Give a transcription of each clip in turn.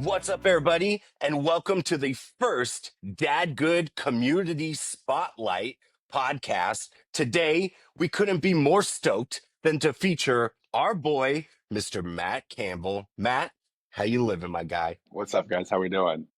What's up, everybody, and welcome to the first Dadgood Community Spotlight podcast. Today, we couldn't be more stoked than to feature our boy, Mr. Matt Campbell. Matt, how you living, my guy? What's up, guys? How we doing?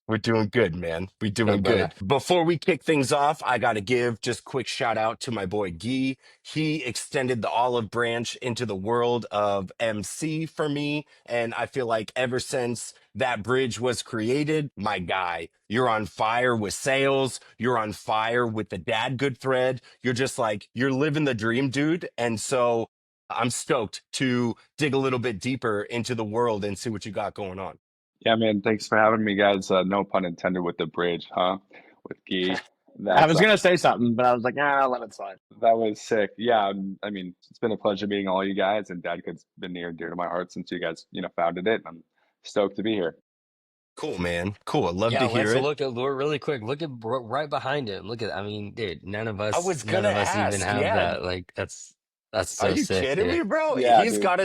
We're doing good, man. We're doing Good, brother. good. Before we kick things off, I got to give just quick shout out to my boy Guy. He extended the olive branch into the world of MC for me. And I feel like ever since that bridge was created, my guy, you're on fire with sales. You're on fire with the Dadgood thread. You're just like, you're living the dream, dude. And so I'm stoked to dig a little bit deeper into the world and see what you got going on. Yeah, man. Thanks for having me, guys. No pun intended with the bridge, huh? With Gee. I was gonna say something, but I was like, I'll let it slide. That was sick. Yeah, I mean, it's been a pleasure meeting all you guys, and Dadgood's been near and dear to my heart since you guys, founded it. I'm stoked to be here. Cool, man. Cool. I'd love Yeah, to hear let's it. look at really quick. Look at right behind him. Look at, I mean, dude, none of I us, was none gonna of us even ask, have yeah. that. Like, that's Are so you sick, kidding dude. me, bro? Yeah, He's dude. got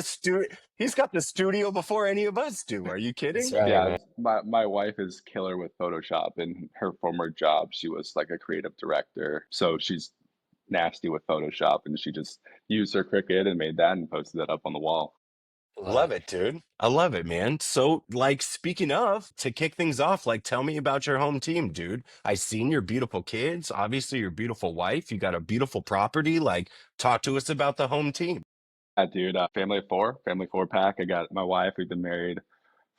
he's got the studio before any of us do. Are you kidding? That's right, Yeah, man. my wife is killer with Photoshop. In her former job, she was like a creative director, so she's nasty with Photoshop, and she just used her Cricut and made that and posted that up on the wall. Love it, dude. I love it, man. So, like, speaking of, to kick things off, like, tell me about your home team, dude. I seen your beautiful kids, obviously your beautiful wife. You got a beautiful property. Like, talk to us about the home team. Yeah, dude, family four pack. I got my wife. We've been married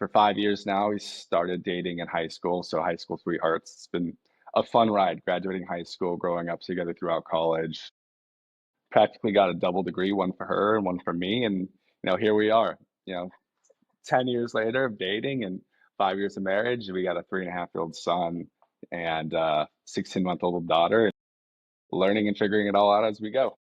for 5 years now. We started dating in high school, so high school sweethearts. It's been a fun ride, graduating high school, growing up together throughout college. Practically got a double degree, one for her and one for me, and here we are. 10 years later of dating and 5 years of marriage, we got a 3.5-year-old son and 16-month-old daughter, learning and figuring it all out as we go.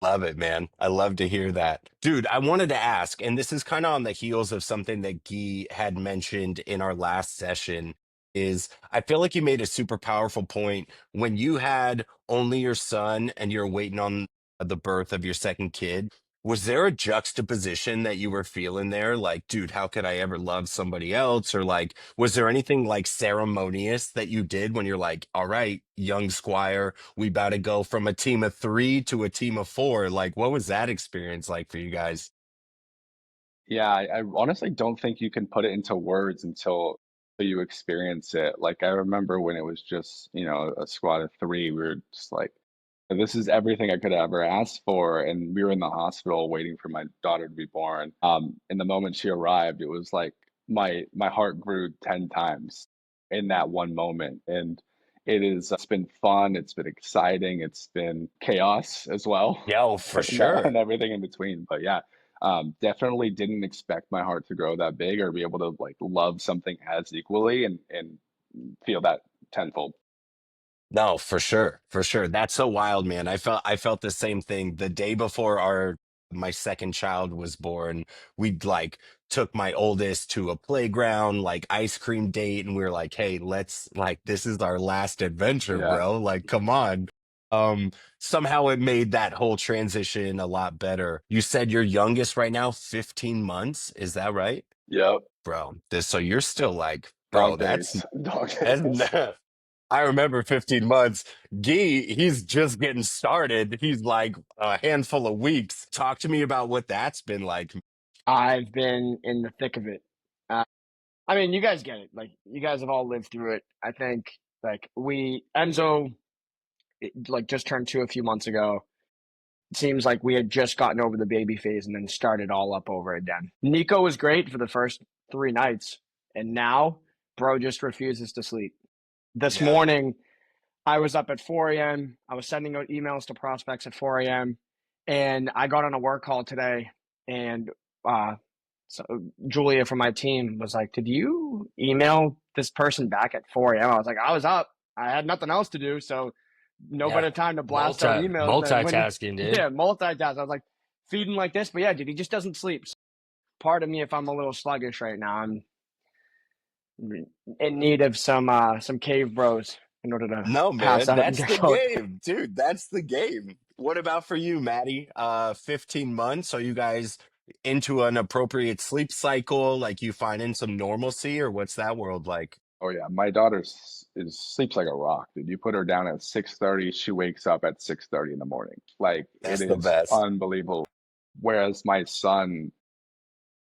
Love it, man. I love to hear that. Dude, I wanted to ask, and this is kind of on the heels of something that Guy had mentioned in our last session, is I feel like you made a super powerful point when you had only your son and you're waiting on the birth of your second kid. Was there a juxtaposition that you were feeling there? Like, dude, how could I ever love somebody else? Or like, was there anything like ceremonious that you did when you're like, all right, young squire, we about to go from a team of 3 to a team of 4? Like, what was that experience like for you guys? Yeah, I honestly don't think you can put it into words until you experience it. Like I remember when it was just, a squad of 3, we were just like, this is everything I could have ever asked for. And we were in the hospital waiting for my daughter to be born. And the moment she arrived, it was like my heart grew 10 times in that one moment. And it's been fun, it's been exciting, it's been chaos as well, Yeah, for sure. and everything in between. But yeah, definitely didn't expect my heart to grow that big or be able to like love something as equally and feel that tenfold. No, for sure. For sure. That's so wild, man. I felt the same thing the day before my second child was born. We like took my oldest to a playground, like ice cream date, and we were like, "Hey, let's like this is our last adventure, Yeah. bro. Like, come on." Somehow it made that whole transition a lot better. You said your youngest right now 15 months, is that right? Yep. Bro, so you're still like, bro, Dog days. Dog days. that's I remember 15 months. He's just getting started. He's like a handful of weeks. Talk to me about what that's been like. I've been in the thick of it. I mean, you guys get it. Like, you guys have all lived through it. I think, like, Enzo, like, just turned 2 a few months ago. It seems like we had just gotten over the baby phase and then started all up over again. Nico was great for the first 3 nights, and now, bro just refuses to sleep. This morning, I was up at 4 a.m. I was sending out emails to prospects at 4 a.m. And I got on a work call today, and so Julia from my team was like, "Did you email this person back at 4 a.m.?" I was like, "I was up. I had nothing else to do, so no better time to blast out emails." Multitasking, dude. Yeah, multitask. I was like, feeding like this, but yeah, dude, he just doesn't sleep. So part of me, if I'm a little sluggish right now, I'm in need of some cave bros in order to No, man, pass out and that's get the going. game, dude. That's the game. What about for you, Maddie? 15 months. Are you guys into an appropriate sleep cycle? Like you finding some normalcy, or what's that world like? Oh yeah, my daughter is sleeps like a rock, dude. You put her down at 6:30, she wakes up at 6:30 in the morning. Like it That's the is best. unbelievable. Whereas my son,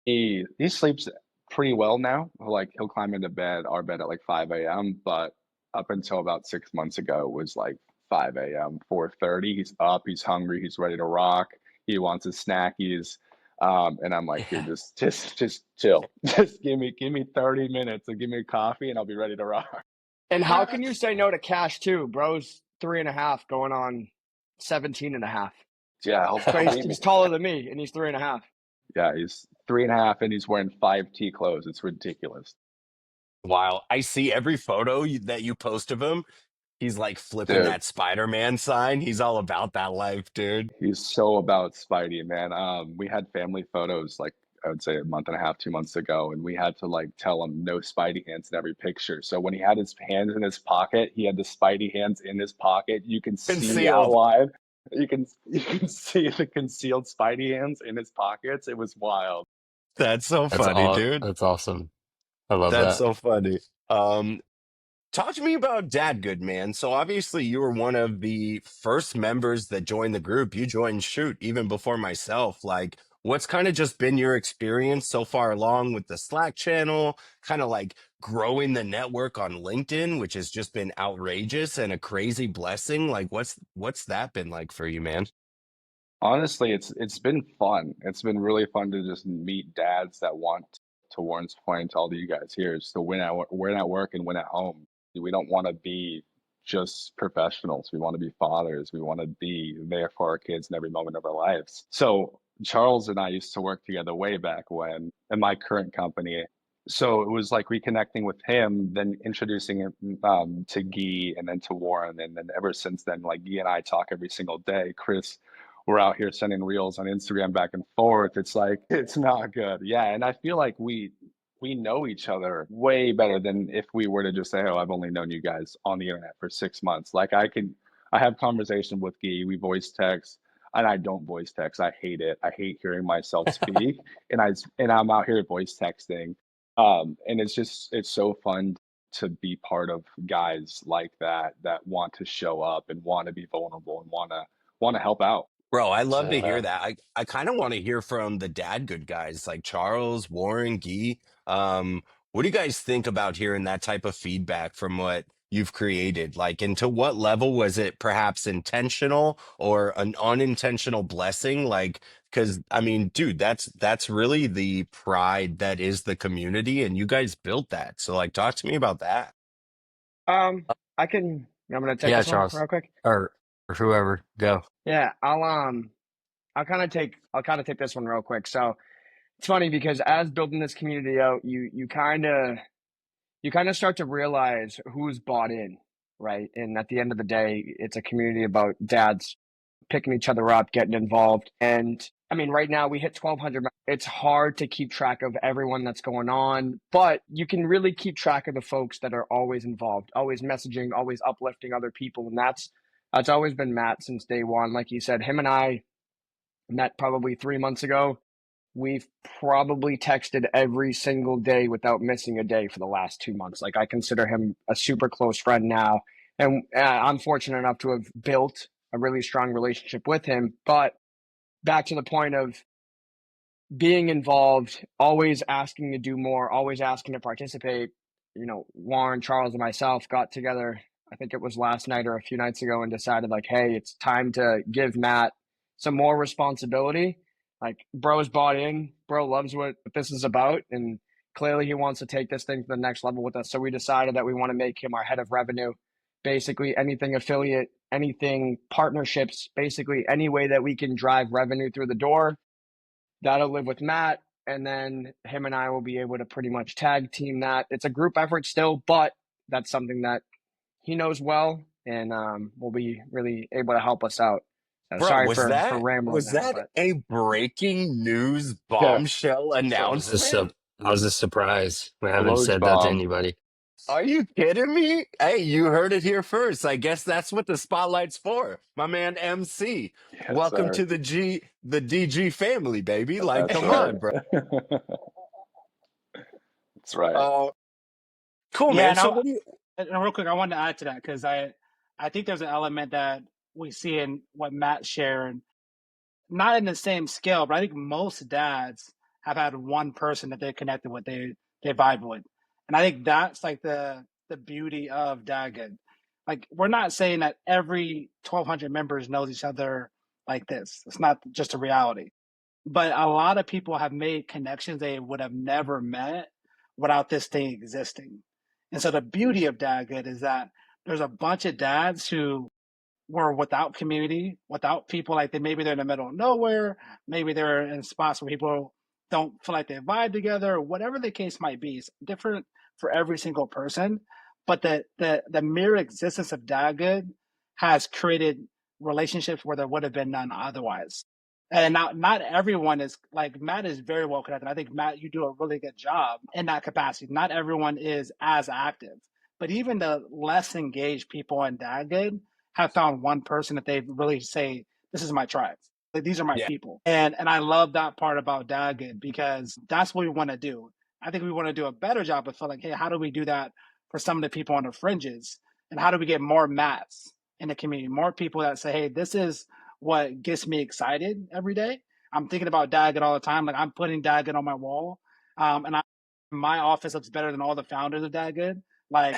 he sleeps pretty well now. Like he'll climb into bed, our bed at like 5 a.m. But up until about 6 months ago, it was like 5 a.m., 4:30. He's up, he's hungry, he's ready to rock. He wants his snackies. And I'm like, dude, Yeah. just chill. Just give me 30 minutes and give me a coffee and I'll be ready to rock. And how can you say no to Cash too? Bro's 3.5 going on 17 and a half. Yeah, So he'll he's taller than me and he's 3.5. yeah, he's 3.5 and he's wearing 5T clothes. It's ridiculous. Wow. I see every photo that you post of him. He's like flipping Dude, that Spider-Man sign. He's all about that life, dude. he's so about Spidey, man. We had family photos like I would say a month and a half, 2 months ago, and we had to like tell him no Spidey hands in every picture. So when he had his hands in his pocket, he had the Spidey hands in his pocket. You can see the Concealed. outline. You can see the concealed Spidey hands in his pockets. It was wild. That's so funny, dude. That's awesome. I love That's that. so funny. Um, Talk to me about Dadgood, man. So obviously you were one of the first members that joined the group. You joined Shoot even before myself. Like, what's kind of just been your experience so far along with the Slack channel, kind of like growing the network on LinkedIn, which has just been outrageous and a crazy blessing. Like, what's that been like for you, man? Honestly, it's been fun. It's been really fun to just meet dads that want, to Warren's point, to all of you guys here, is to win at work and win at home. We don't want to be just professionals. We want to be fathers. We want to be there for our kids in every moment of our lives. So Charles and I used to work together way back when in my current company. So it was like reconnecting with him, then introducing him to Guy and then to Warren. And then ever since then, like Guy and I talk every single day. Chris, we're out here sending reels on Instagram back and forth. It's like it's not good. Yeah, and I feel like we know each other way better than if we were to just say, "Oh, I've only known you guys on the internet for 6 months." Like I have conversation with Guy. We voice text, and I don't voice text. I hate it. I hate hearing myself speak, and I'm out here voice texting. And it's so fun to be part of guys like that want to show up and want to be vulnerable and want to help out. Bro, I love to So hear that. I kind of want to hear from the dad good guys like Charles, Warren, Guy. What do you guys think about hearing that type of feedback from what you've created? Like, and to what level was it perhaps intentional or an unintentional blessing? Like, because I mean, dude, that's really the pride that is the community, and you guys built that. So, like, talk to me about that. Um, I can. I'm gonna take Yeah, this one Charles, real quick. or whoever, go. Yeah, I'll kind of take this one real quick. So it's funny because as building this community out, you kind of start to realize who's bought in, right? And at the end of the day, it's a community about dads picking each other up, getting involved. And I mean, right now we hit 1,200. It's hard to keep track of everyone that's going on, but you can really keep track of the folks that are always involved, always messaging, always uplifting other people. And that's always been Matt since day one. Like you said, him and I met probably 3 months ago. We've probably texted every single day without missing a day for the last 2 months. Like I consider him a super close friend now, and I'm fortunate enough to have built a really strong relationship with him. But back to the point of being involved, always asking to do more, always asking to participate. Warren, Charles, and myself got together. I think it was last night or a few nights ago, and decided like, hey, it's time to give Matt some more responsibility. Like, bro's bought in, bro loves what this is about, and clearly he wants to take this thing to the next level with us. So we decided that we want to make him our head of revenue. Basically, anything affiliate, anything partnerships, basically any way that we can drive revenue through the door, that'll live with Matt. And then him and I will be able to pretty much tag team that. It's a group effort still, but that's something that he knows well, and will be really able to help us out. So Bro, sorry was for that rambling was there, that but a breaking news yeah, bombshell That was a announcement? that was a surprise. We haven't Woj said that to bomb. anybody. Are you kidding me? Hey, you heard it here first. I guess that's what the spotlight's for. My man MC. Yes, Welcome sir. to the DG family, baby. Like, That's come right. on, bro. That's right. Uh, cool, Yeah, man. So no, what do you and real quick, I wanted to add to that because I think there's an element that we see in what Matt shared, not in the same scale, but I think most dads have had one person that they connected with, they vibe with, and I think that's like the beauty of Dadgood. Like we're not saying that every 1,200 members knows each other like this. It's not just a reality. But a lot of people have made connections they would have never met without this thing existing. And so the beauty of Dadgood is that there's a bunch of dads who were without community, without people like they maybe they're in the middle of nowhere, maybe they're in spots where people don't feel like they vibe together, or whatever the case might be. It's different for every single person. But the mere existence of Dadgood has created relationships where there would have been none otherwise. And not everyone is like Matt is very well connected. I think Matt, you do a really good job in that capacity. Not everyone is as active, but even the less engaged people in Dadgood have found one person that they really say, this is my tribe. Like these are my Yeah. people. And I love that part about Dadgood because that's what we want to do. I think we want to do a better job of feeling like, hey, how do we do that for some of the people on the fringes? And how do we get more Matts in the community? More people that say, hey, this is what gets me excited every day. I'm thinking about Dadgood all the time. Like I'm putting Dadgood on my wall. My office looks better than all the founders of Dadgood. Like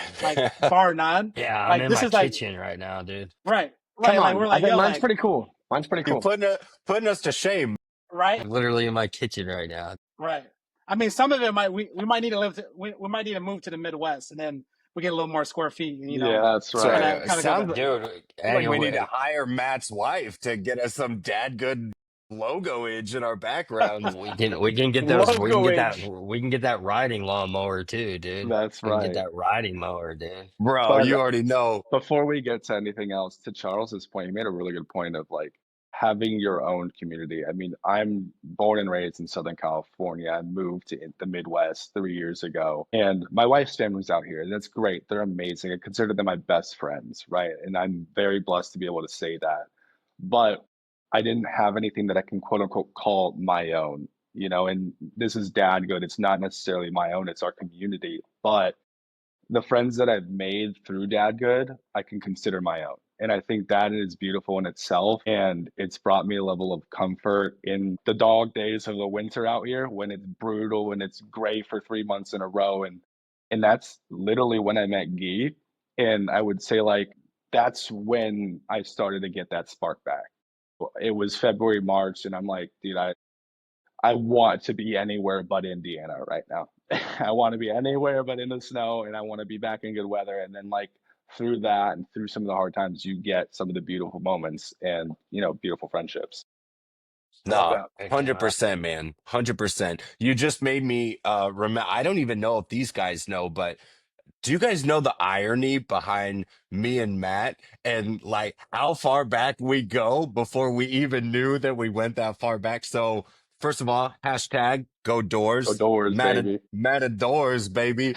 bar none. Yeah, I'm Like in this my is like kitchen right now, dude. right, Come right. Like on. we're I like, think yo, mine's like pretty cool. Mine's pretty you're cool. putting us to shame. right, I'm literally in my kitchen right now. right. I mean, some of it might we might need to we might need to move to the Midwest and then we get a little more square feet, and, Yeah, that's So right. kind of go sounds there. Dude, like we need to anyway, hire Matt's wife to get us some dad good logoage in our background. we can get those Logo age. we can get that riding lawnmower too, dude. That's We can get right. that riding mower, dude. Bro, But you already know. before we get to anything else, to Charles's point, he made a really good point of like having your own community. I mean, I'm born and raised in Southern California. I moved to the Midwest 3 years ago, and my wife's family's out here. That's great. They're amazing. I consider them my best friends, right? And I'm very blessed to be able to say that. But I didn't have anything that I can quote unquote call my own, and this is Dadgood. It's not necessarily my own, it's our community. But the friends that I've made through Dadgood, I can consider my own. And I think that is beautiful in itself. And it's brought me a level of comfort in the dog days of the winter out here when it's brutal and it's gray for 3 months in a row. And that's literally when I met Guy. And I would say like that's when I started to get that spark back. It was February, March, and I'm like, dude, I want to be anywhere but Indiana right now. I want to be anywhere but in the snow, and I want to be back in good weather. And then, like, through that and through some of the hard times, you get some of the beautiful moments and, beautiful friendships. Love Nah, that. Heck yeah. 100%, man. 100%. You just made me remember. I don't even know if these guys know, but do you guys know the irony behind me and Matt and like how far back we go before we even knew that we went that far back? So, first of all, hashtag go Go doors. doors, baby. Matt adores, baby.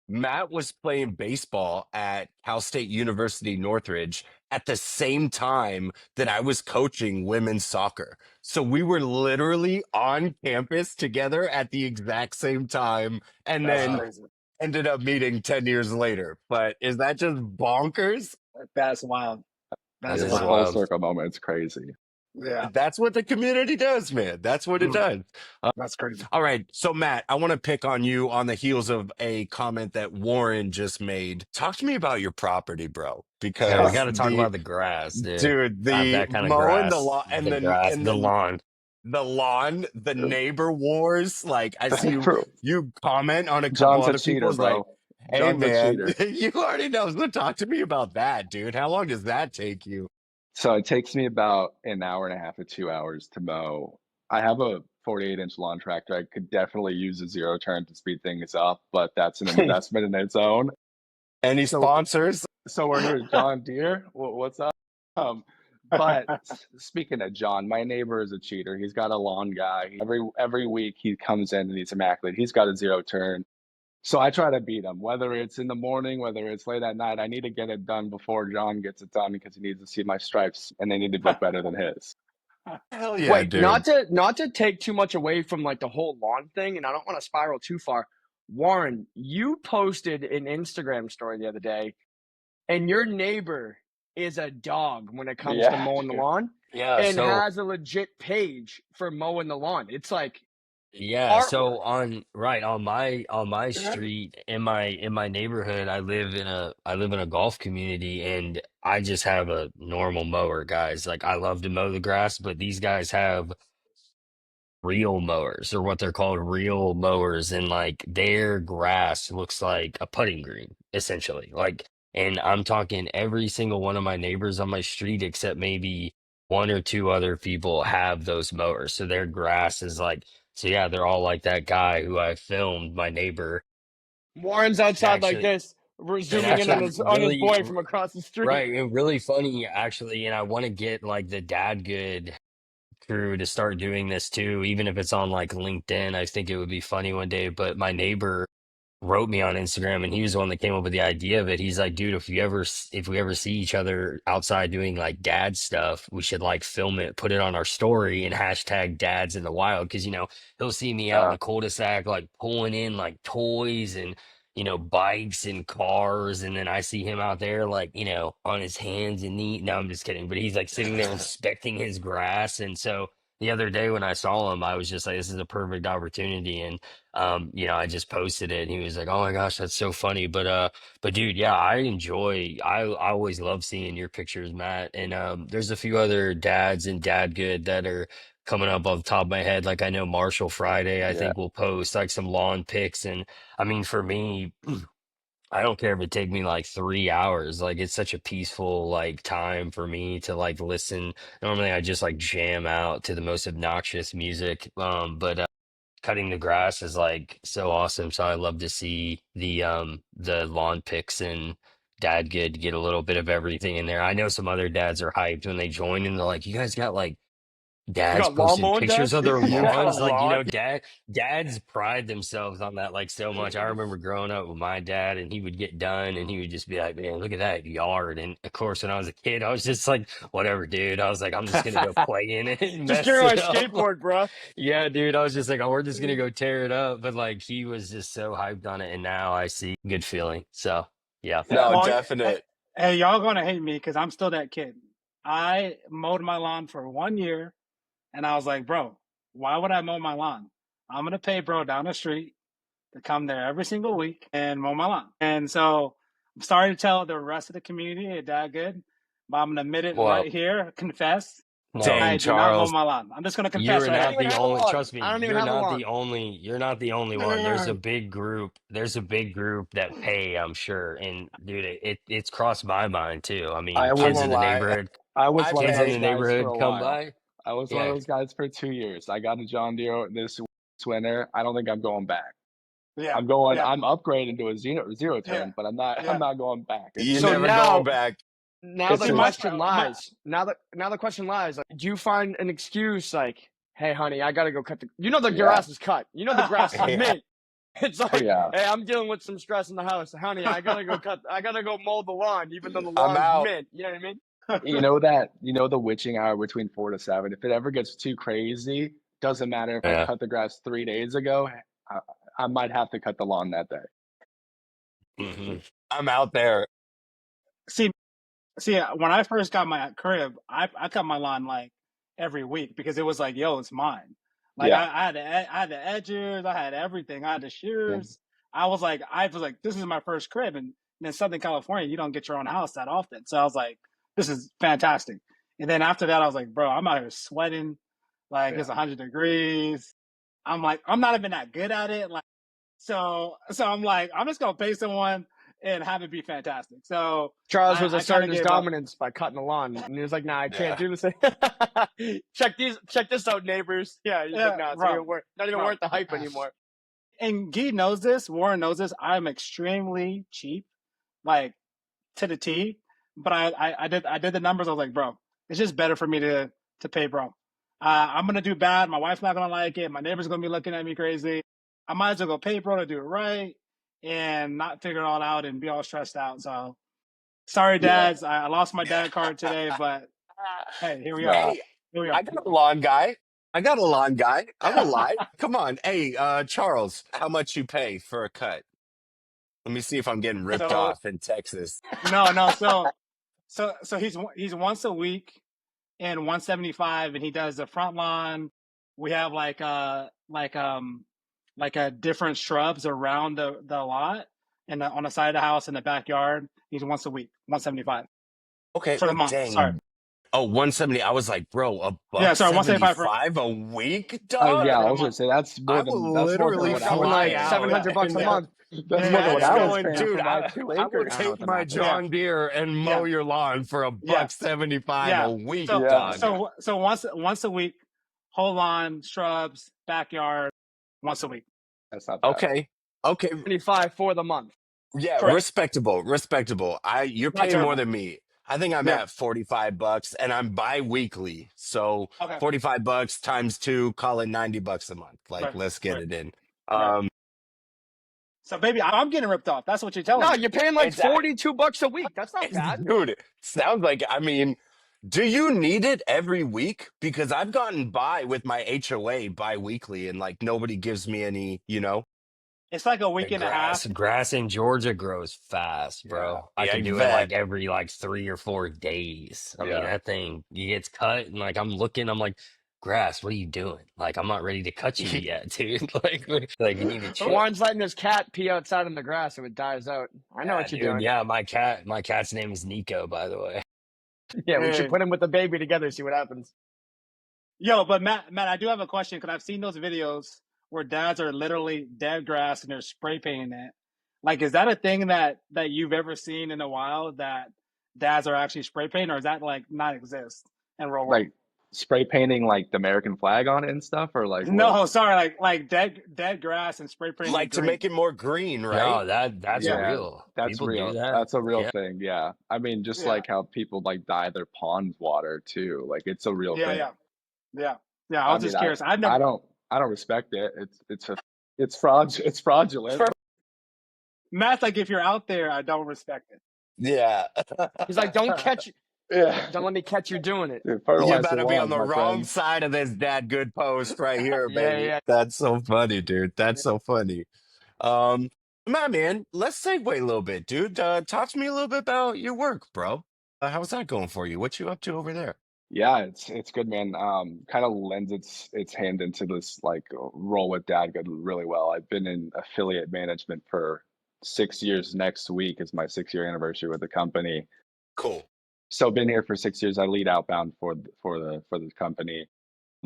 Matt was playing baseball at Cal State University Northridge at the same time that I was coaching women's soccer. So we were literally on campus together at the exact same time. And That's then Wow. crazy. ended up meeting 10 years later. But is that just bonkers? That's wild. That That's It's is a wild. full wild. circle moment. It's crazy. Yeah, That's what the community does, man. That's what it does. that's crazy. All right. So, Matt, I want to pick on you on the heels of a comment that Warren just made. Talk to me about your property, bro, Yeah, we because got to talk about the grass, dude. I have the that kind of mowing the grass. lawn The grass, and the lawn. the lawn, the neighbor wars. Like I see Bro, you comment on a couple John's a other cheater, people's like, bro. hey John's a man, cheater. you already know. So talk to me about that, dude. How long does that take you? So it takes me about an hour and a half to 2 hours to mow. I have a 48-inch lawn tractor. I could definitely use a zero turn to speed things up, but that's an investment in its own. Any So sponsors? So we're here, John Deere. What's up? But speaking of John, my neighbor is a cheater. He's got a lawn guy. Every week he comes in and he's immaculate. He's got a zero turn. So I try to beat them, whether it's in the morning, whether it's late at night. I need to get it done before John gets it done because he needs to see my stripes and they need to look better than his. Hell yeah, Wait, dude. not to take too much away from like the whole lawn thing, and I don't want to spiral too far. Warren, you posted an Instagram story the other day, and your neighbor is a dog when it comes to Yeah, mowing the dude. lawn, Yeah, and so has a legit page for mowing the lawn. It's like yeah, artwork. so on my street in my neighborhood, I live in a golf community, and I just have a normal mower, guys. Like I love to mow the grass, but these guys have real mowers, or what they're called, real mowers, and like their grass looks like a putting green essentially, like, and I'm talking every single one of my neighbors on my street except maybe one or two other people have those mowers, so their grass is like, so yeah, they're all like that guy who I filmed, my neighbor. Warren's and outside like actually this, we're and zooming in actually on his really boy from across the street. right, and really funny actually, and I want to get like the Dadgood crew to start doing this too, even if it's on like LinkedIn. I think it would be funny one day. But my neighbor wrote me on Instagram, and he was the one that came up with the idea of it. He's like, dude, if we ever see each other outside doing like dad stuff, we should like film it, put it on our story, and hashtag dads in the wild. Because he'll see me out in Uh, the cul-de-sac like pulling in like toys and bikes and cars, and then I see him out there like on his hands and knee. No, I'm just kidding. But he's like sitting there inspecting his grass, and so the other day when I saw him, I was just like, this is a perfect opportunity. And I just posted it, and he was like, "Oh my gosh, that's so funny." But dude, yeah, I always love seeing your pictures, Matt. And there's a few other dads and dad good that are coming up off the top of my head. Like I know Marshall Friday, I yeah. think will post like some lawn pics. And I mean, for me, I don't care if it take me like 3 hours. Like it's such a peaceful like time for me to like listen. Normally I just like jam out to the most obnoxious music. But cutting the grass is like so awesome. So I love to see the lawn pics, and dad get a little bit of everything in there. I know some other dads are hyped when they join, and they're like, you guys got like You dads got lawn posting mowing pictures dads? of their You got a lawns. Like, lawn? dads pride themselves on that like so much. I remember growing up with my dad, and he would get done and he would just be like, man, look at that yard. And of course, when I was a kid, I was just like, whatever, dude. I was like, I'm just gonna go play in it and Just mess carry my it up. skateboard, bro. Yeah, dude. I was just like, oh, we're just gonna go tear it up. But like he was just so hyped on it, and now I see good feeling. So yeah. No, Well, definite. hey, y'all gonna hate me because I'm still that kid. I mowed my lawn for 1 year, and I was like, bro, why would I mow my lawn? I'm gonna pay bro down the street to come there every single week and mow my lawn. And so I'm sorry to tell the rest of the community it that good, but I'm gonna admit it Well, right here, confess. no. Same, I do not mow Charles. my lawn. I'm just gonna confess You're I right don't here. not even the have a only, lawn. trust me, I don't even have a lawn. you're not the only one. There's a big group that pay, I'm sure. And dude, it's crossed my mind too. I mean, I I kids was won't in the lie. neighborhood, I was I one of kids in those the pay. guys for neighborhood a come while. by. I was one of Yeah. those guys for 2 years. I got a John Deere this winter. I don't think I'm going back. Yeah, yeah, I'm upgrading to a zero yeah, turn, but I'm yeah. not going back. It's You're So just never going now, back. now it's the See, my just question my lies. Now the question lies. Like, do you find an excuse like, "Hey, honey, I gotta go cut the." The yeah. grass is cut. The grass is Yeah. mint. It's Oh like, yeah. "Hey, I'm dealing with some stress in the house, honey. I gotta go cut. I gotta go mow the lawn, even though the I'm lawn's out. mint." You know what I mean? The witching hour between 4 to 7. If it ever gets too crazy, doesn't matter if I Yeah. cut the grass 3 days ago. I, I might have to cut the lawn that day. Hmm. I'm out there. see See, when I first got my crib, I cut my lawn like every week because it was like, yo, it's mine. Like Yeah. I had the edgers, I had everything, I had the Yeah. shears. I was like, this is my first crib, and in Southern California, you don't get your own house that often. So I was like, this is fantastic. And then after that, I was like, bro, I'm out here sweating, like Yeah. it's 100 degrees. I'm like, I'm not even that good at it. Like, so I'm like, I'm just gonna pay someone and have it be fantastic. So Charles was I kind asserting of his gave up. dominance by cutting the lawn, and he was like, "Nah, I can't Yeah. do this." Check this out, neighbors. Yeah, he's like, Yeah, "Nah, it's bro, not even bro. worth the hype anymore." And Guy knows this. Warren knows this. I'm extremely cheap, like to the T. But I did the numbers. I was like, bro, it's just better for me to pay bro. I'm gonna do bad. My wife's not gonna like it. My neighbor's gonna be looking at me crazy. I might as well go pay bro to do it right. and not figure it all out and be all stressed out. So sorry, Yeah. dads. I lost my dad card today, but hey, here we are. Nah. Hey, Here we I are. got a lawn guy. I got a lawn guy. I will lie. Come on. Hey, Charles, how much you pay for a cut? Let me see if I'm getting ripped So off in Texas. no. So he's once a week in 175, and he does the front lawn. We have like a different shrubs around the lot and on the side of the house in the backyard. He's once a week, 175 Okay, for the month. Sorry. dang. Oh, 170. I was like, bro, a Yeah, buck sorry, 175 75 a week, Yeah, dog? for I the was gonna month. say that's I more will than literally what We're I talking was fly like paying. out 700 bucks a and month. That's Yeah, more than what let's I yeah, was go. And paying dude, for my 2 I will acres. I don't know what take the my math is. yeah, John Deere and mow yeah, your lawn for a yeah, buck 75 a yeah. week, So Yeah, dog. so once a week, whole lawn, shrubs, backyard, once a week. that's not bad. Okay. Okay. 25 for the month. Yeah, Correct. respectable. You're Not paying more terrible. than me. I think I'm Yeah. at 45 bucks and I'm bi-weekly. So Okay. 45 bucks times 2, call it 90 bucks a month. Like, Right. let's get Right. it in. Right. Um, So baby, I'm getting ripped off. That's what you're telling No, me. you're paying like it's, a- 42 bucks a week. That's not bad. dude, it sounds like, I mean, do you need it every week? Because I've gotten by with my HOA bi-weekly and like nobody gives me any, It's like a The week and a half. grass in Georgia grows fast, Yeah, bro. I yeah, I can do it like bet. every like 3 or 4 days. I mean, yeah. that thing gets cut, and like I'm looking, I'm like, grass, what are you doing? Like, I'm not ready to cut you yet, dude. Like you need to chill. Warren's letting his cat pee outside in the grass so it dies out. I know Yeah, what you're dude. doing. Yeah, my cat's name is Nico, by the way. Yeah, we should Hey. put him with the baby together, see what happens. Yo, but Matt, I do have a question because I've seen those videos where dads are literally dead grass and they're spray painting it. Like, is that a thing that you've ever seen in a while that dads are actually spray painting, or is that like not exist in real world? Like spray painting like the American flag on it and stuff, or like what? No, sorry, like dead grass and spray painting Like it to green. make it more green, No, right? that's Yeah, real. that's People do real. that. That's a real Yeah. thing. Yeah. I mean, just Yeah, like how people like dye their ponds water too. Like it's a real yeah, thing. yeah. I I was mean, just curious. I've never. I don't respect it. It's fraudulent. Matt's like, if you're out there, I don't respect it. Yeah. He's like, don't Yeah. let me catch you doing it. Dude, You fertilize better your be on lawns, the my wrong friend. side of this Dadgood post right here, Yeah, baby. yeah. That's so funny, dude. That's so funny. My man, let's segue a little bit, dude. Talk to me a little bit about your work, bro. How's that going for you? What you up to over there? Yeah, it's good, man. Kind of lends its hand into this like role with Dadgood really well. I've been in affiliate management for 6 years. Next week is my 6 year anniversary with the company. Cool. So been here for 6 years. I lead outbound for the company,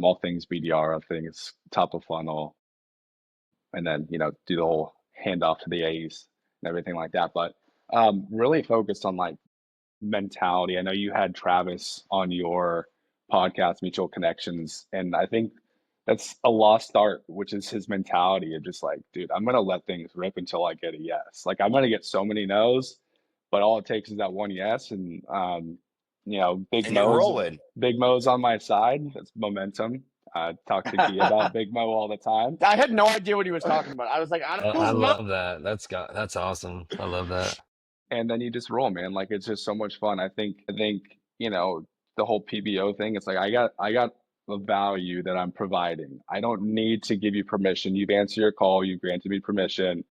all things BDR, all things top of funnel, and then do the whole handoff to the A's and everything like that. But really focused on like mentality. I know you had Travis on your podcast, Mutual Connections, and I think that's a lost art, which is his mentality of just like, dude, I'm gonna let things rip until I get a yes. Like I'm gonna get so many no's, but all it takes is that one yes. And And you're rolling. Big Mo's on my side. That's momentum. Talk to Guy about Big Mo all the time. I had no idea what he was talking about. I was like, I I, don't I know. love that. That's awesome. I love that. And then you just roll, man. Like it's just so much fun. I think the whole PBO thing. It's like I got the value that I'm providing. I don't need to give you permission. You've answered your call. You granted me permission.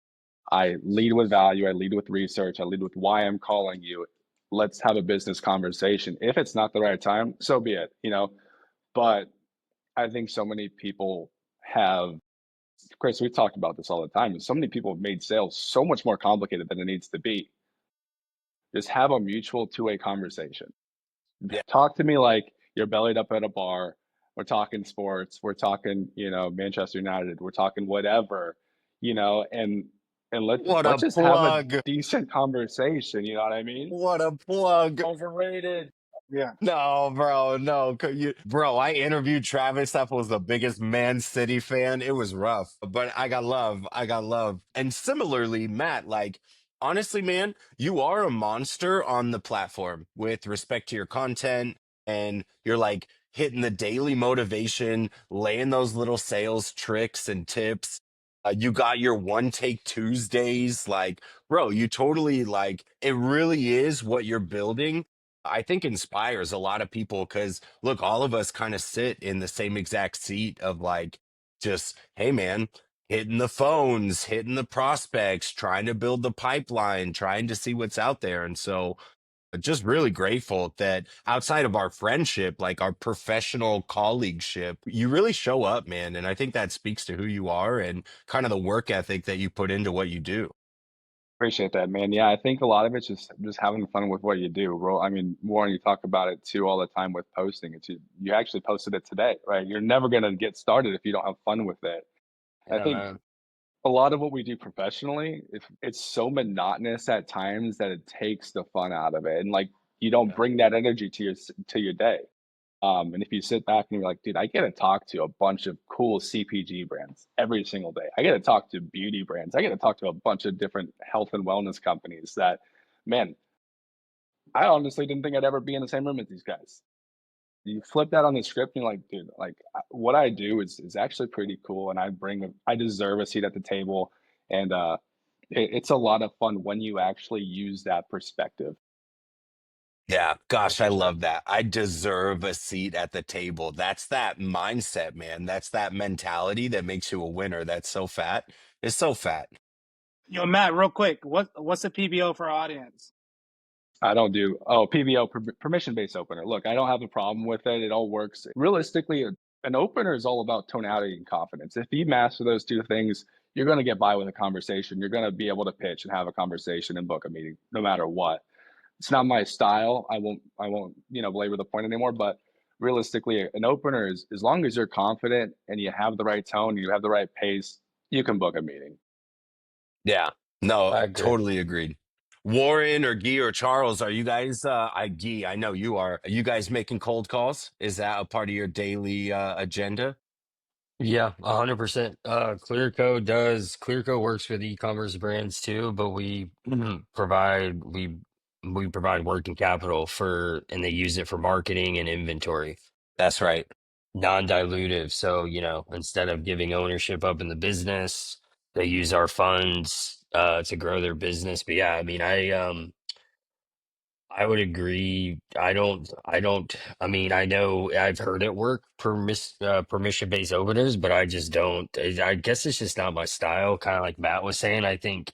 I lead with value. I lead with research. I lead with why I'm calling you. Let's have a business conversation. If it's not the right time, so be it. But I think so many people have. Chris, we've talked about this all the time. So many people have made sales so much more complicated than it needs to be. Just have a mutual two-way conversation. Yeah. Talk to me like you're bellied up at a bar. We're talking sports. We're talking, Manchester United. We're talking whatever, and What let's a just have a plug. decent conversation. You know what I mean? What a plug. Overrated. Yeah. No, bro, no. Bro, I interviewed Travis. That was the biggest Man City fan. It was rough, but I got love. I got love. And similarly, Matt, like, honestly, man, you are a monster on the platform with respect to your content. And you're like hitting the daily motivation, laying those little sales tricks and tips. You got your one take Tuesdays. Like, bro, you totally like it really is what you're building. I think inspires a lot of people because look, all of us kind of sit in the same exact seat of like, just, hey, man, hitting the phones, hitting the prospects, trying to build the pipeline, trying to see what's out there. And so, just really grateful that outside of our friendship, like our professional colleagueship, you really show up, man. And I think that speaks to who you are and kind of the work ethic that you put into what you do. Appreciate that, man. Yeah, I think a lot of it's just having fun with what you do. Well, I mean, Warren, you talk about it too all the time with posting. You actually posted it today, right? You're never gonna get started if you don't have fun with it. I Yeah, think man. a lot of what we do professionally, if it's so monotonous at times that it takes the fun out of it, and like you don't Yeah. bring that energy to your day. And if you sit back and you're like, dude, I get to talk to a bunch of cool CPG brands every single day. I get to talk to beauty brands. I get to talk to a bunch of different health and wellness companies that, man, I honestly didn't think I'd ever be in the same room as these guys. You flip that on the script and you're like, dude, like what I do is actually pretty cool. And I deserve a seat at the table. And it's a lot of fun when you actually use that perspective. Yeah, For gosh, I sure. love that. I deserve a seat at the table. That's that mindset, man. That's that mentality that makes you a winner. That's so fat. It's so fat. Yo, Matt, real quick, what's the PBO for our audience? I don't do PBO, permission based opener. Look, I don't have a problem with it. It all works. Realistically, an opener is all about tonality and confidence. If you master those two things, you're going to get by with a conversation. You're going to be able to pitch and have a conversation and book a meeting, no matter what. It's not my style. I won't belabor the point anymore. But realistically, an opener is, as long as you're confident and you have the right tone, you have the right pace, you can book a meeting. Yeah. No, I agree. totally agreed. Warren or Guy or Charles, are you guys Guy, I know you are. Are you guys making cold calls? Is that a part of your daily agenda? Yeah, 100%. Clear Code works with e-commerce brands too, but we we provide working capital for, and they use it for marketing and inventory, That's right. non-dilutive. So, instead of giving ownership up in the business, they use our funds to grow their business. But yeah, I mean, I would agree. I mean, I know I've heard it work permission-based openers, but I just don't. I guess it's just not my style. Kind of like Matt was saying. I think,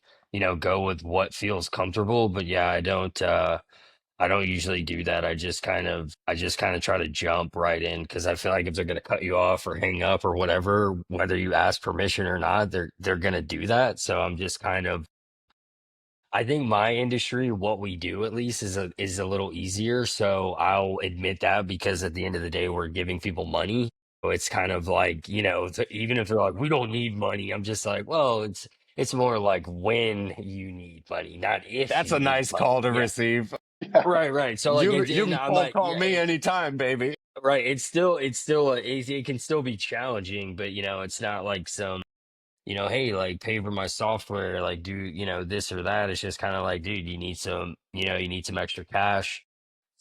go with what feels comfortable. But yeah, I don't usually do that. I just kind of try to jump right in because I feel like if they're going to cut you off or hang up or whatever, whether you ask permission or not, they're going to do that. So I'm just kind of, I think my industry, what we do at least is a little easier. So I'll admit that because at the end of the day, we're giving people money. So it's kind of like, even if they're like, we don't need money, I'm just like, well, it's more like when you need money, not if That's you a need nice call money. to Yeah. receive. Yeah. Right, right. So like, You and can I'm cold like, call yeah, me anytime, baby. right. It can still be challenging, but it's not like some, hey, like pay for my software, like do, this or that. It's just kind of like, dude, you need some extra cash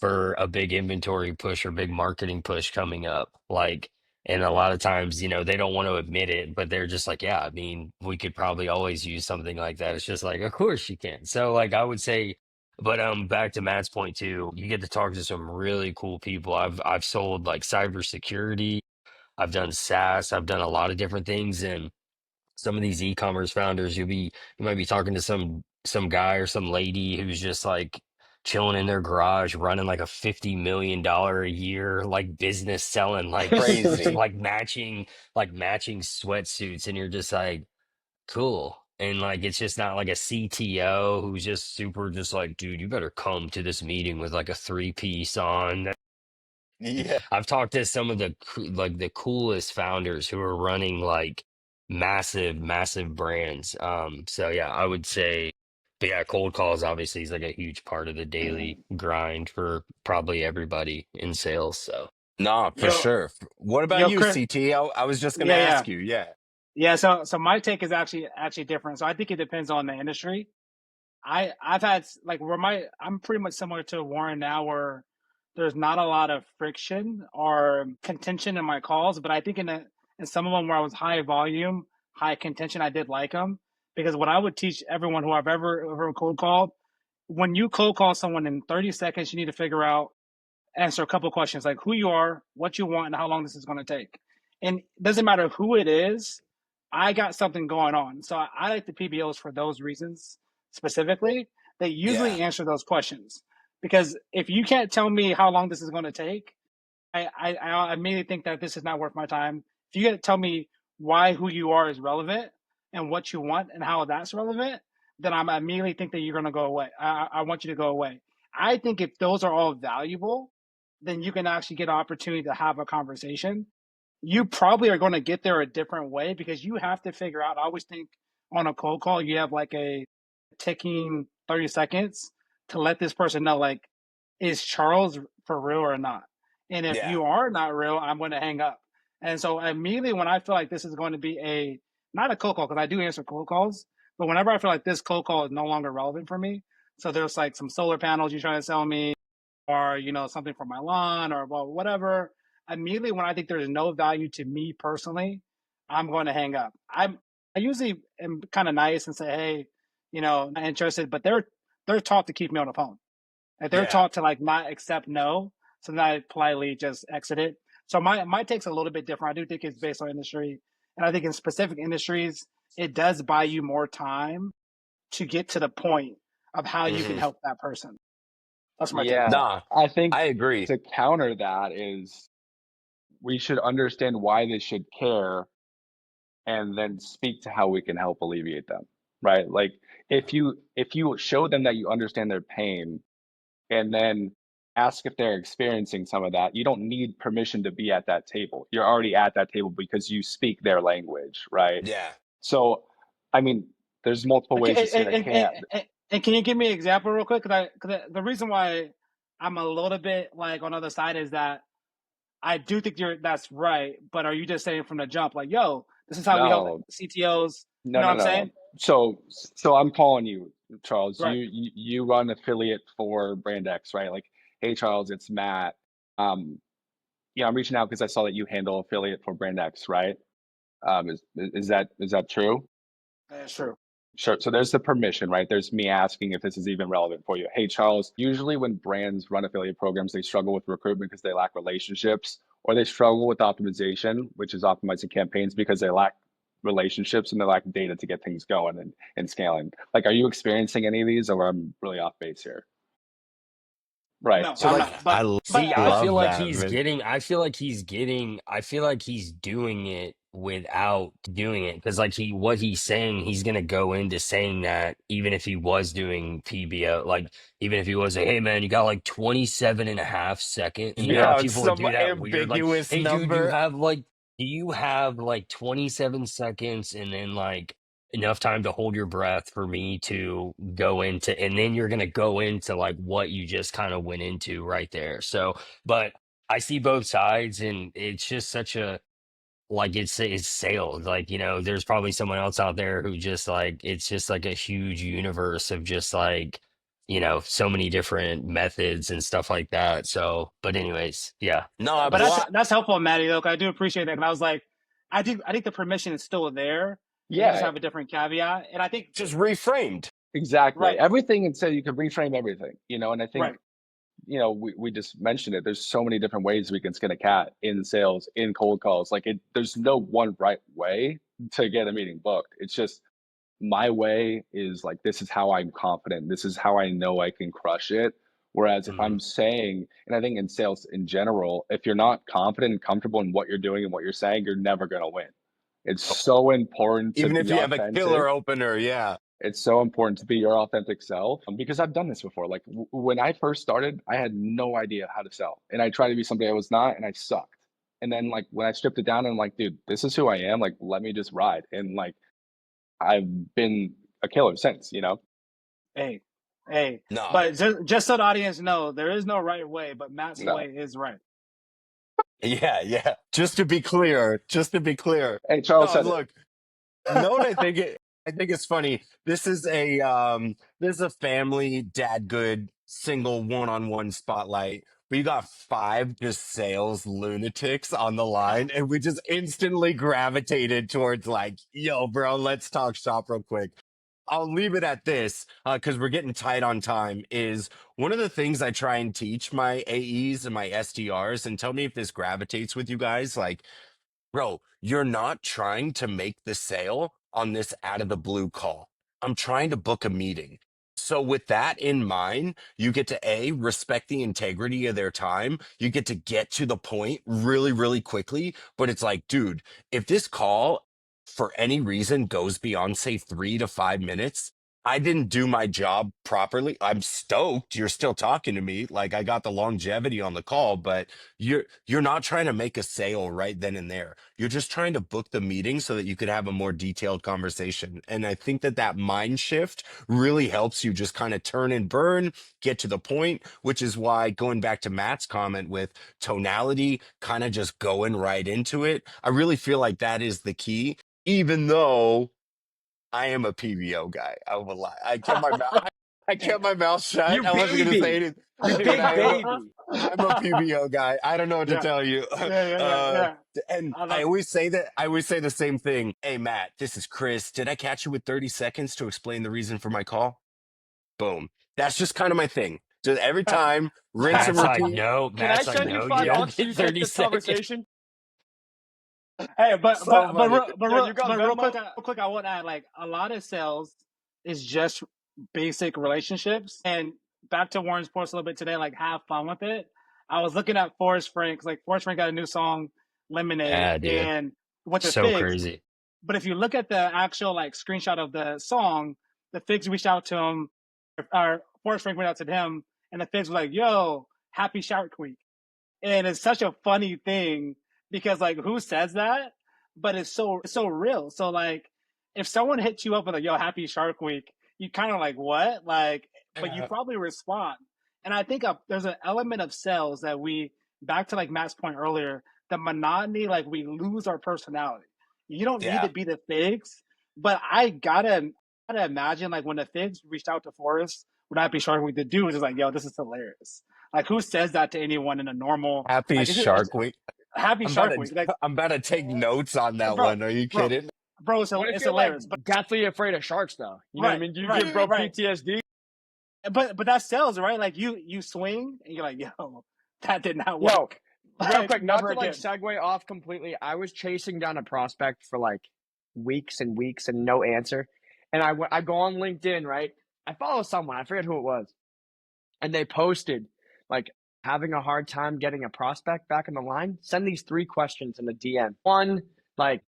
for a big inventory push or big marketing push coming up. Like, and a lot of times, they don't want to admit it, but they're just like, yeah, I mean, we could probably always use something like that. It's just like, of course you can. So like I would say, but back to Matt's point too, you get to talk to some really cool people. I've sold like cybersecurity, I've done SaaS, I've done a lot of different things. And some of these e-commerce founders, you might be talking to some guy or some lady who's just like chilling in their garage running like a $50 million a year like business selling Crazy. like matching sweatsuits, and you're just like, cool. And like it's just not like a CTO who's just super just like, dude, you better come to this meeting with like a three-piece on. Yeah. I've talked to some of like the coolest founders who are running like massive brands. So yeah, I would say, but yeah, cold calls obviously is like a huge part of the daily grind for probably everybody in sales. So No, for Yo, sure. What about yo, you, Chris. CT? I was just gonna Yeah, yeah, ask you. Yeah. yeah. So my take is actually different. So I think it depends on the industry. I've had like where I'm pretty much similar to Warren now, where there's not a lot of friction or contention in my calls, but I think in some of them where I was high volume, high contention, I did like them because what I would teach everyone who I've ever cold called, when you cold call someone in 30 seconds, you need to figure out, answer a couple of questions like who you are, what you want, and how long this is going to take. And it doesn't matter who it is, I got something going on. So I like the PBOs for those reasons specifically. They Yeah. usually answer those questions because if you can't tell me how long this is going to take, I immediately think that this is not worth my time. If you got to tell me why who you are is relevant and what you want and how that's relevant, then I immediately think that you're going to go away. I want you to go away. I think if those are all valuable, then you can actually get an opportunity to have a conversation. You probably are going to get there a different way because you have to figure out. I always think on a cold call, you have like a ticking 30 seconds to let this person know, like, is Charles for real or not? And if Yeah. you are not real, I'm going to hang up. And so immediately when I feel like this is going to be not a cold call, because I do answer cold calls, but whenever I feel like this cold call is no longer relevant for me, so there's like some solar panels you're trying to sell me, or something for my lawn, or well, whatever. Immediately when I think there's no value to me personally, I'm going to hang up. I usually am kind of nice and say, hey, not interested, but they're taught to keep me on the phone. Like they're Yeah. taught to like not accept no, so then I politely just exit it. So my take's a little bit different. I do think it's based on industry, and I think in specific industries, it does buy you more time to get to the point of how you can Hmm. help that person. That's my take. Yeah, Nah, I think I agree. to counter that is we should understand why they should care and then speak to how we can help alleviate them, right? Like if you show them that you understand their pain and then ask if they're experiencing some of that, you don't need permission to be at that table. You're already at that table because you speak their language, right? Yeah. So, I mean, there's multiple ways to Okay, skin a cat. and can you give me an example real quick? Because the reason why I'm a little bit like on the other side is that I do think that's right. But are you just saying from the jump, like, yo, this is how we help No, CTOs? You no, know no, what I'm no, no. saying? So I'm calling you, Charles. Right. You run affiliate for Brand X, right? Like, hey, Charles, it's Matt. Um, yeah, I'm reaching out because I saw that you handle affiliate for Brand X, right? Is that true? That's true. Sure. So there's the permission, right? There's me asking if this is even relevant for you. Hey, Charles, usually when brands run affiliate programs, they struggle with recruitment because they lack relationships, or they struggle with optimization, which is optimizing campaigns because they lack relationships and they lack data to get things going and scaling. Like, are you experiencing any of these, or I'm really off base here? Right. No, So So I'm like, not. See, But I feel love like that, he's man. getting, I feel like he's doing it without doing it. Because like what he's saying, he's going to go into saying that even if he was doing PBO, like even if he was like, hey man, you got like 27 and a half seconds. You know how Yeah, it's people would some do that weird, like, ambiguous hey dude, number. do you have like 27 seconds and then like enough time to hold your breath for me to go into, and then you're going to go into like what you just kind of went into right there. So, but I see both sides, and it's just such a, like, it's sales. Like, there's probably someone else out there who just like, it's just like a huge universe of just like, so many different methods and stuff like that. So, but anyways, yeah. No, but well, that's helpful, Maddie. Look, I do appreciate that. And I was like, I think the permission is still there. You just yeah, have a different caveat, and I think just reframed. exactly. right, Everything, and so you can reframe everything, and I think, right. we just mentioned it. There's so many different ways we can skin a cat in sales, in cold calls. Like, there's no one right way to get a meeting booked. It's just my way is like, this is how I'm confident. This is how I know I can crush it. Whereas if Hmm. I'm saying, and I think in sales in general, if you're not confident and comfortable in what you're doing and what you're saying, you're never going to win. It's so important to Even if be you have a authentic. killer opener, yeah. It's so important to be your authentic self, because I've done this before. Like, when I first started, I had no idea how to sell, and I tried to be somebody I was not, and I sucked. And then, like, when I stripped it down, and I'm like, dude, this is who I am. Like, let me just ride. And like, I've been a killer since. Hey, hey. No. But just so the audience know, there is no right way, but Matt's No. way is right. Yeah, yeah. Just to be clear. Hey, Charles No, said it. look, no, what I think it's funny. This is a family dad good single one-on-one spotlight. we got 5 just sales lunatics on the line, and we just instantly gravitated towards like, yo, bro, let's talk shop real quick. I'll leave it at this because we're getting tight on time. Is one of the things I try and teach my AEs and my SDRs, and tell me if this gravitates with you guys. Like, bro, you're not trying to make the sale on this out of the blue call. I'm trying to book a meeting. So with that in mind, you get to respect the integrity of their time. You get to the point really, really quickly. But it's like, dude, if this call for any reason goes beyond, say, 3 to 5 minutes, I didn't do my job properly. I'm stoked you're still talking to me. Like I got the longevity on the call, but you're not trying to make a sale right then and there. You're just trying to book the meeting so that you could have a more detailed conversation. And I think that mind shift really helps you just kind of turn and burn, get to the point, which is why going back to Matt's comment with tonality, kind of just going right into it. I really feel like that is the key, even though I am a PBO guy. I will lie. I kept my mouth shut. You I wasn't going to say baby. anything. You Dude, big I am baby. I'm a PBO guy. I don't know what to Yeah, tell you. yeah. And I I love. always say that. I always say the same thing. Hey, Matt, this is Chris. Did I catch you with 30 seconds to explain the reason for my call? Boom. That's just kind of my thing. Just every time, rinse and Matt's like, repeat. no. Can I Matt's like, send you no, you don't $5 so get you take 30 this seconds. conversation? Hey, but So funny. Yo, you got real Venmo? quick, I want to add like a lot of sales is just basic relationships. And back to Warren's post a little bit today, like have fun with it. I was looking at Forrest Frank's, like Forrest Frank got a new song, Lemonade, Yeah, dude. and with the So Figs. crazy. But if you look at the actual like screenshot of the song, the Figs reached out to him, or Forrest Frank went out to him, and the Figs was like, "Yo, happy Shark Week." And it's such a funny thing because like who says that? But it's so real. So like if someone hits you up with like, "Yo, happy Shark Week," you kind of like what? Like, but you probably respond. And I think there's an element of sales that we back to like Matt's point earlier, the monotony, like we lose our personality. You don't need Yeah. to be the Figs, but I gotta imagine like when the Figs reached out to Forrest, would Happy Shark Week, the dude was just like, "Yo, this is hilarious." Like who says that to anyone in a normal Happy like is it Shark Week. Happy I'm about Shark to Week? Like I'm about to take notes on that bro, one. Are you bro, kidding? bro, What if it's you're like hilarious. But deathly afraid of sharks though? You know what I right, mean? You right, give bro right. PTSD. But that sells, right? Like you swing and you're like, yo, that did not Yo, work. real Like quick, not never to like again. segue off completely. I was chasing down a prospect for like weeks and weeks and no answer. And I go on LinkedIn, right? I follow someone, I forget who it was. And they posted like having a hard time getting a prospect back in the line. Send these 3 questions in the DM. One, like,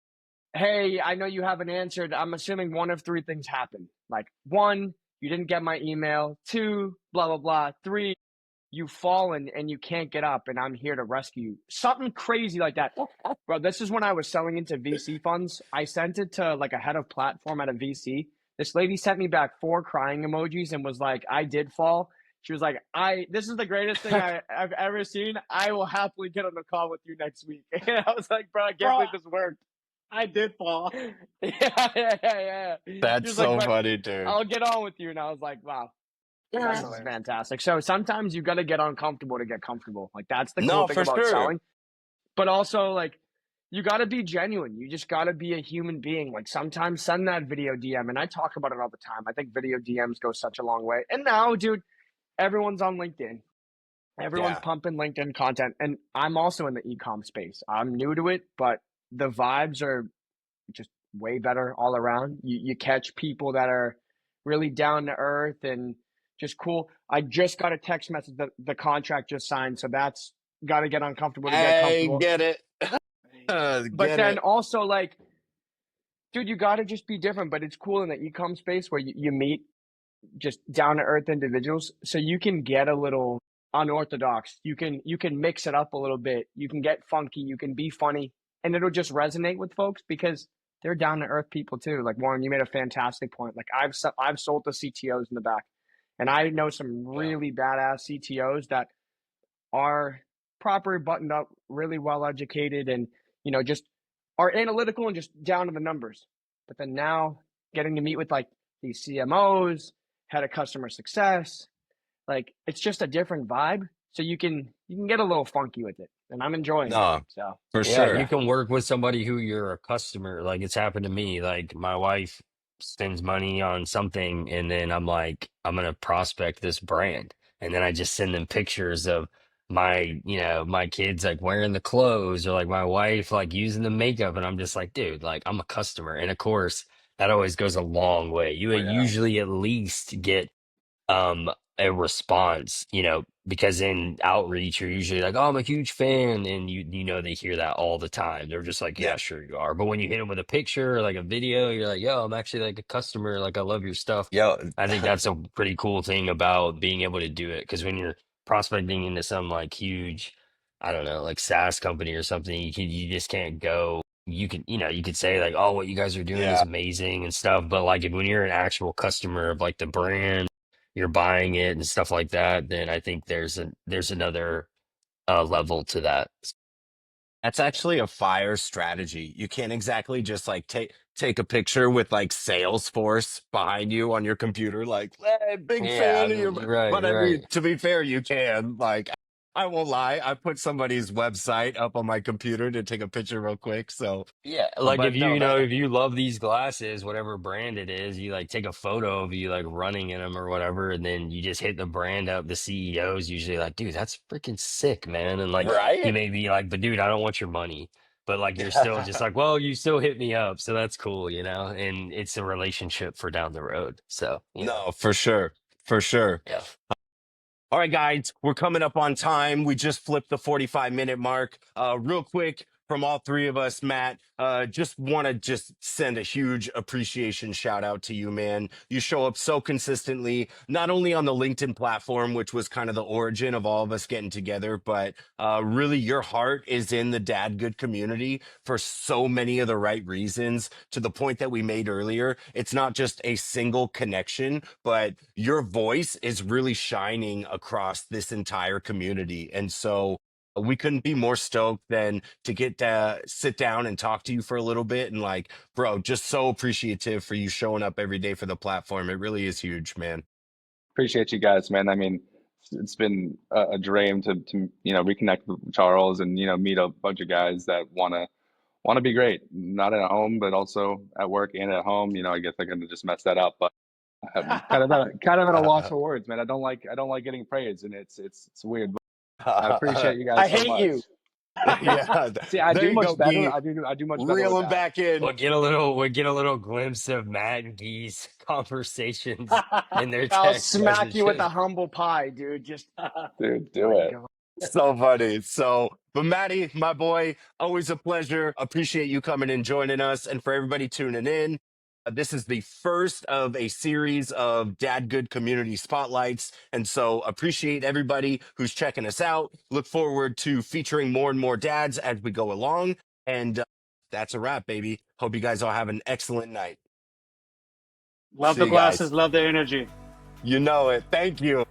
hey, I know you haven't answered. I'm assuming one of 3 things happened. Like 1, you didn't get my email. 2, blah, blah, blah. 3, you've fallen and you can't get up and I'm here to rescue you. Something crazy like that. Bro, this is when I was selling into VC funds. I sent it to like a head of platform at a VC. This lady sent me back 4 crying emojis and was like, I did fall. She was like, this is the greatest thing I've ever seen. I will happily get on a call with you next week. And I was like, bro, I can't believe this worked. I did fall. Yeah. She That's was like, so but funny, dude. I'll get on with you. And I was like, wow. This is fantastic. So sometimes you got to get uncomfortable to get comfortable. Like that's the cool No, thing for about sure. selling. But also like you got to be genuine. You just got to be a human being. Like sometimes send that video DM. And I talk about it all the time. I think video DMs go such a long way. And now, dude, everyone's on LinkedIn. Everyone's Yeah. pumping LinkedIn content. And I'm also in the e-com space. I'm new to it, but the vibes are just way better all around. You catch people that are really down to earth and just cool. I just got a text message that the contract just signed, so that's got to get uncomfortable to get Hey, comfortable. get it. But then also like, dude, you got to just be different. But it's cool in the e-com space where you meet just down to earth individuals, so you can get a little unorthodox. You can mix it up a little bit. You can get funky. You can be funny, and it'll just resonate with folks because they're down to earth people too. Like Warren, you made a fantastic point. Like I've sold to CTOs in the back, and I know some really badass CTOs that are proper, buttoned up, really well educated, and just are analytical and just down to the numbers. But then now getting to meet with like these CMOs, head of customer success, like it's just a different vibe. so you can get a little funky with it, and I'm enjoying it. No, So for Yeah, sure. you can work with somebody who you're a customer. Like it's happened to me. Like my wife spends money on something and then I'm like, I'm gonna prospect this brand. And then I just send them pictures of my kids like wearing the clothes or like my wife like using the makeup. And I'm just like, dude, like I'm a customer. And of course, that always goes a long way. You Oh yeah. usually at least get a response, because in outreach you're usually like, oh, I'm a huge fan, and they hear that all the time. They're just like, Yeah. yeah, sure you are. But when you hit them with a picture or like a video, you're like, yo, I'm actually like a customer, like I love your stuff. Yo, I think that's a pretty cool thing about being able to do it, because when you're prospecting into some like huge, I don't know, like SaaS company or something, you just can't go. You could say like, oh, what you guys are doing is yeah. amazing and stuff, but like when you're an actual customer of like the brand, you're buying it and stuff like that, then I think there's another level to that. That's actually a fire strategy. You can't exactly just like take a picture with like Salesforce behind you on your computer, like, hey, big Yeah, I fan of your. mean, right, But I mean, right. to be fair, you can. Like, I won't lie. I put somebody's website up on my computer to take a picture real quick. So, Yeah, like if but you no, you know that if you love these glasses, whatever brand it is, you like take a photo of you like running in them or whatever, and then you just hit the brand up. The CEO's usually like, dude, that's freaking sick, man. And like he right. may be like, but dude, I don't want your money. But like you're still just like, well, you still hit me up, so that's cool, and it's a relationship for down the road. So, No, for sure, for sure. yeah. All right, guys, we're coming up on time. We just flipped the 45-minute mark. Real quick, from all three of us, Matt, just want to just send a huge appreciation shout out to you, man. You show up so consistently, not only on the LinkedIn platform, which was kind of the origin of all of us getting together, but really your heart is in the Dadgood community for so many of the right reasons. To the point that we made earlier, it's not just a single connection, but your voice is really shining across this entire community. And so we couldn't be more stoked than to get to sit down and talk to you for a little bit. And like, bro, just so appreciative for you showing up every day for the platform. It really is huge, man. Appreciate you guys, man. I mean, it's been a dream to reconnect with Charles and meet a bunch of guys that want to be great, not at home, but also at work and at home. I guess I'm gonna just mess that up, but I'm kind of at a loss for words, man. I don't like getting praise, and it's weird. But I appreciate you I guys so hate much. you. Yeah, See, I there do you go, much better. B. I do much better with Reel him that. back in. We'll get a little glimpse of Matt and Gee's conversations in their I'll text smack you with messages. a humble pie, dude. Just Dude, do my it. God. So funny. So, but Matty, my boy, always a pleasure. Appreciate you coming and joining us. And for everybody tuning in, this is the first of a series of Dadgood community spotlights. And so appreciate everybody who's checking us out. Look forward to featuring more and more dads as we go along. And that's a wrap, baby. Hope you guys all have an excellent night. Love See the you guys. glasses, love the energy. You know it. Thank you.